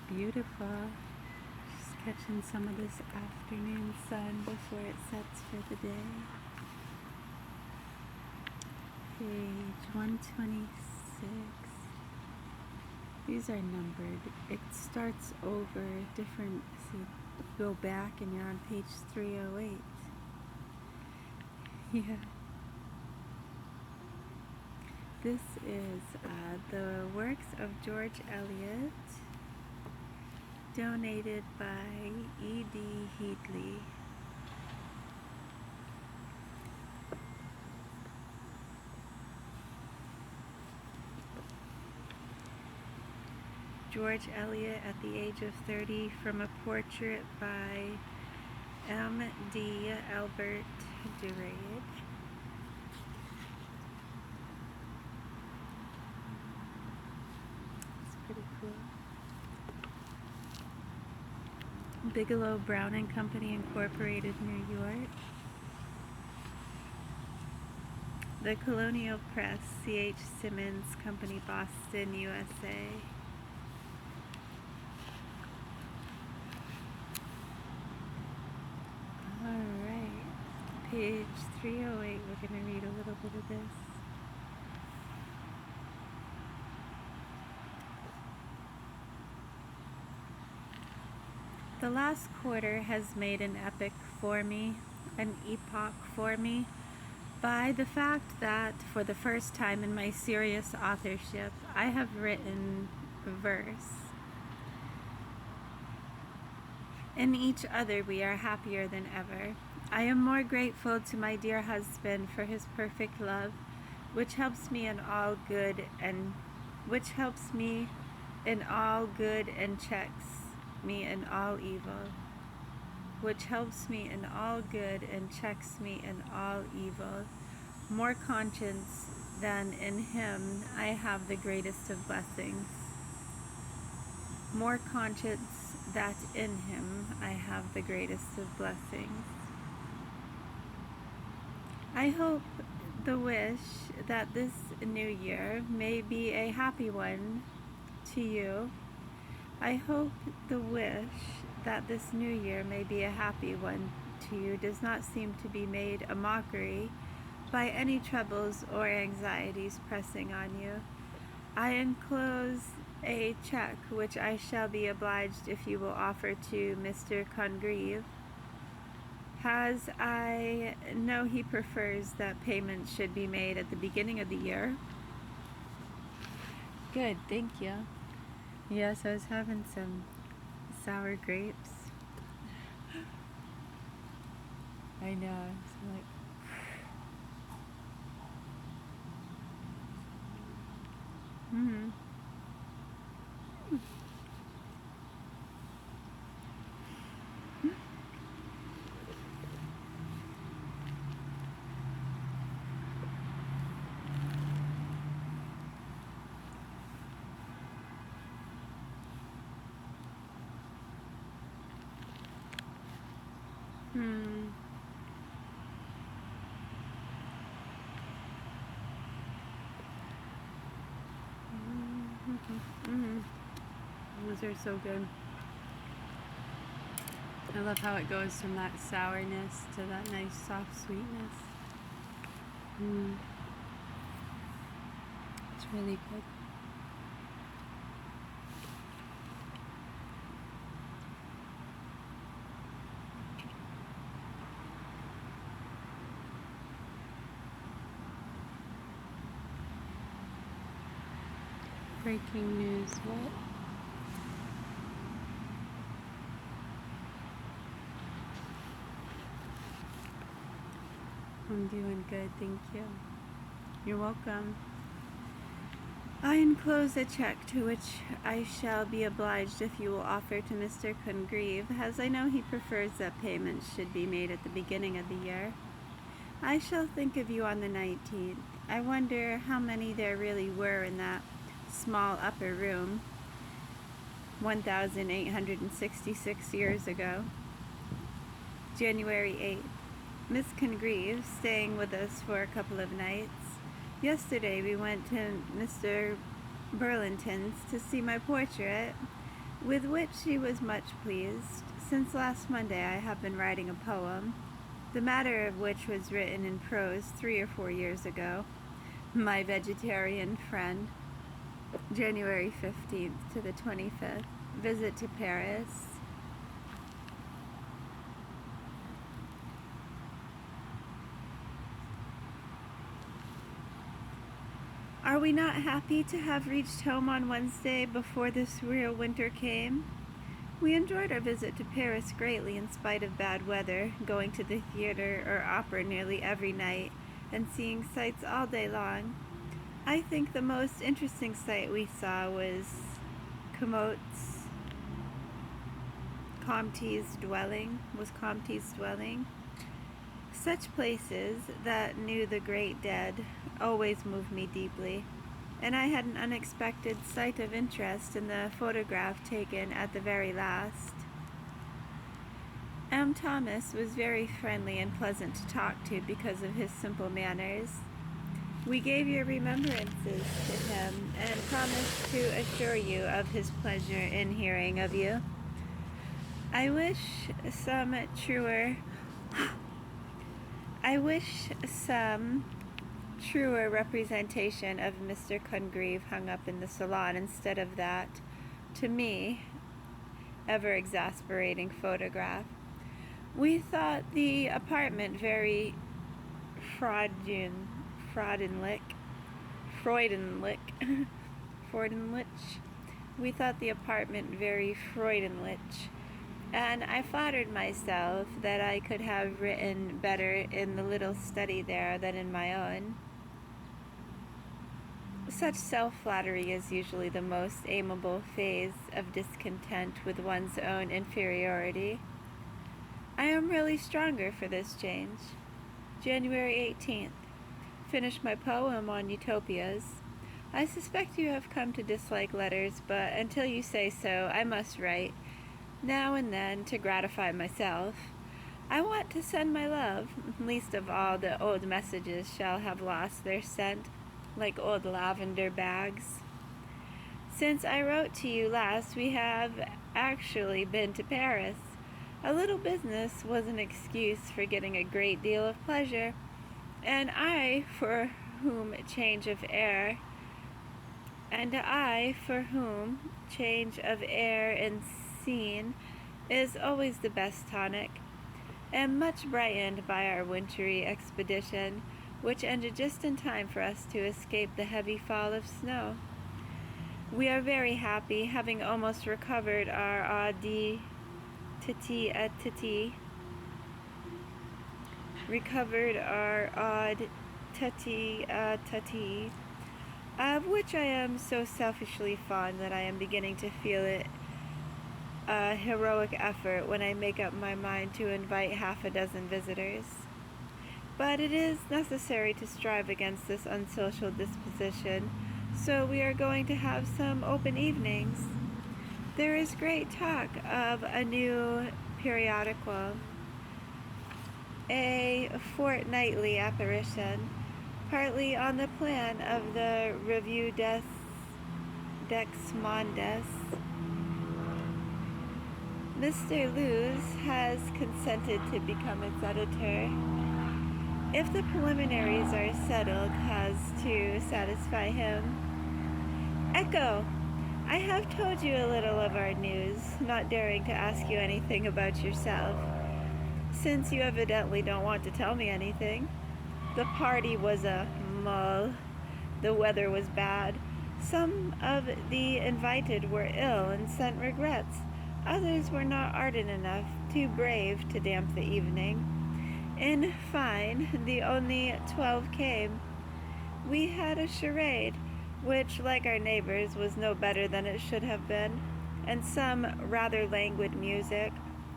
beautiful. Just catching some of this afternoon sun before it sets for the day. Page 126. These are numbered. It starts over different. See, you go back and you're on page 308. Yeah. This is the works of George Eliot, donated by E.D. Headley. George Eliot at the age of 30, from a portrait by M.D. Albert Durade. It's pretty cool. Bigelow Brown and Company Incorporated, New York. The Colonial Press, C.H. Simmons Company, Boston, USA. Alright, page 308, we're going to read a little bit of this. The last quarter has made an epoch for me, by the fact that for the first time in my serious authorship, I have written verse. In each other we are happier than ever. I am more grateful to my dear husband for his perfect love, which helps me in all good and checks me in all evil. Which helps me in all good and checks me in all evil. More conscience than in him I have the greatest of blessings. More conscience that in him I have the greatest of blessings. I hope the wish that this new year may be a happy one to you. I hope the wish that this new year may be a happy one to you does not seem to be made a mockery by any troubles or anxieties pressing on you. I enclose a check which I shall be obliged if you will offer to Mr. Congreve, as I know he prefers that payment should be made at the beginning of the year. Good, thank you. Yes, I was having some sour grapes. I know, it's like... Mm-hmm. Those are so good. I love how it goes from that sourness to that nice soft sweetness. It's really good. Breaking news, what? I'm doing good, thank you. You're welcome. I enclose a check to which I shall be obliged if you will offer to Mr. Congreve, as I know he prefers that payment should be made at the beginning of the year. I shall think of you on the 19th. I wonder how many there really were in that small upper room 1,866 years ago. January 8th. Miss Congreve staying with us for a couple of nights. Yesterday we went to Mr. Burlington's to see my portrait, with which she was much pleased. Since last Monday I have been writing a poem, the matter of which was written in prose 3 or 4 years ago. My vegetarian friend, January 15th to the 25th, visit to Paris. Are we not happy to have reached home on Wednesday before this real winter came? We enjoyed our visit to Paris greatly in spite of bad weather, going to the theater or opera nearly every night and seeing sights all day long. I think the most interesting sight we saw was Comte's dwelling. Such places that knew the great dead always moved me deeply, and I had an unexpected sight of interest in the photograph taken at the very last. M. Thomas was very friendly and pleasant to talk to because of his simple manners. We gave your remembrances to him and promised to assure you of his pleasure in hearing of you. I wish some truer representation of Mr. Congreve hung up in the salon instead of that, to me, ever exasperating photograph. We thought the apartment very Freudenlich. We thought the apartment very Freudenlich, and I flattered myself that I could have written better in the little study there than in my own. Such self-flattery is usually the most amiable phase of discontent with one's own inferiority. I am really stronger for this change. January 18th. Finished my poem on utopias. I suspect you have come to dislike letters, but until you say so, I must write, now and then, to gratify myself. I want to send my love. Least of all, the old messages shall have lost their scent, like old lavender bags. Since I wrote to you last, we have actually been to Paris. A little business was an excuse for getting a great deal of pleasure, and I, for whom change of air and scene is always the best tonic, am much brightened by our wintry expedition, which ended just in time for us to escape the heavy fall of snow. We are very happy, having almost recovered our odd tete, of which I am so selfishly fond that I am beginning to feel it a heroic effort when I make up my mind to invite half a dozen visitors. But it is necessary to strive against this unsocial disposition, so we are going to have some open evenings. There is great talk of a new periodical, a fortnightly apparition, partly on the plan of the Revue des Mondes. Mr. Luz has consented to become its editor. If the preliminaries are settled as to satisfy him. Echo! I have told you a little of our news, not daring to ask you anything about yourself, since you evidently don't want to tell me anything. The party was a mull. The weather was bad. Some of the invited were ill and sent regrets. Others were not ardent enough, too brave to damp the evening. In fine, the only 12 came. We had a charade, which, like our neighbors, was no better than it should have been, and some rather languid music,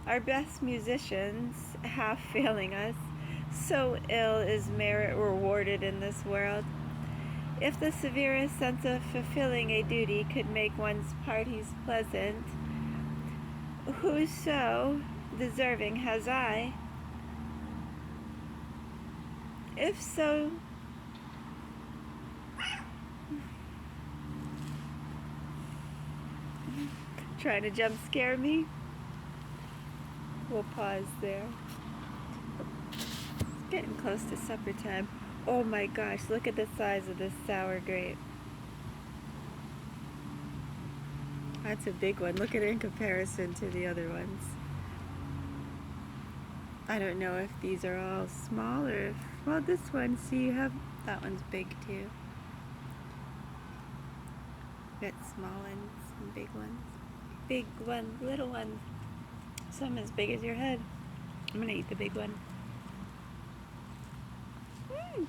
our best musicians half failing us. So ill is merit rewarded in this world. If the severest sense of fulfilling a duty could make one's parties pleasant, who so deserving has I? If so, Trying to jump scare me? We'll pause there. It's getting close to supper time. Oh my gosh, look at the size of this sour grape. That's a big one. Look at it in comparison to the other ones. I don't know if these are all small or if, well, this one, see, you have, that one's big too. Got small ones and big ones. Big ones, little ones. Some as big as your head. I'm gonna eat the big one. Mm.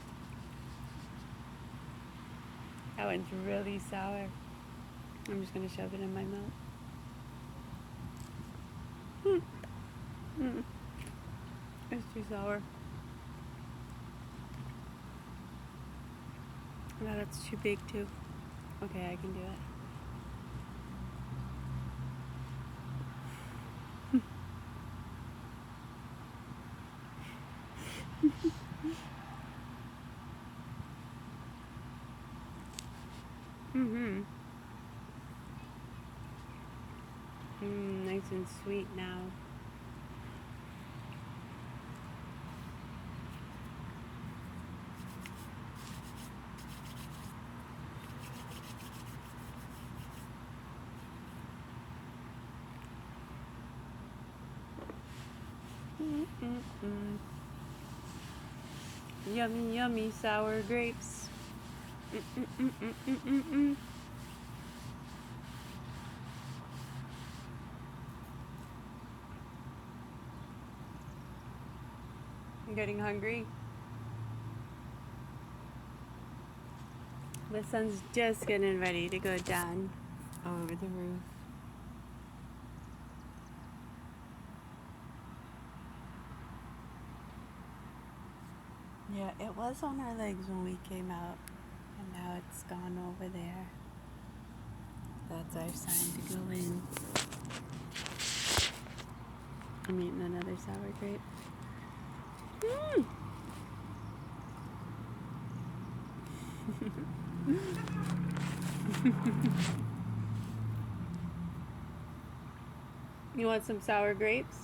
That one's really sour. I'm just gonna shove it in my mouth. Mm. Mm. It's too sour. No, that's too big too. Okay, I can do it. Mm-hmm. Nice and sweet now. Mm-mm-mm. Yummy, yummy sour grapes. Mm-mm-mm-mm-mm-mm. I'm getting hungry. The sun's just getting ready to go down over the roof. Yeah, it was on our legs when we came out, and now it's gone over there. That's our sign to go in. I'm eating another sour grape. You want some sour grapes?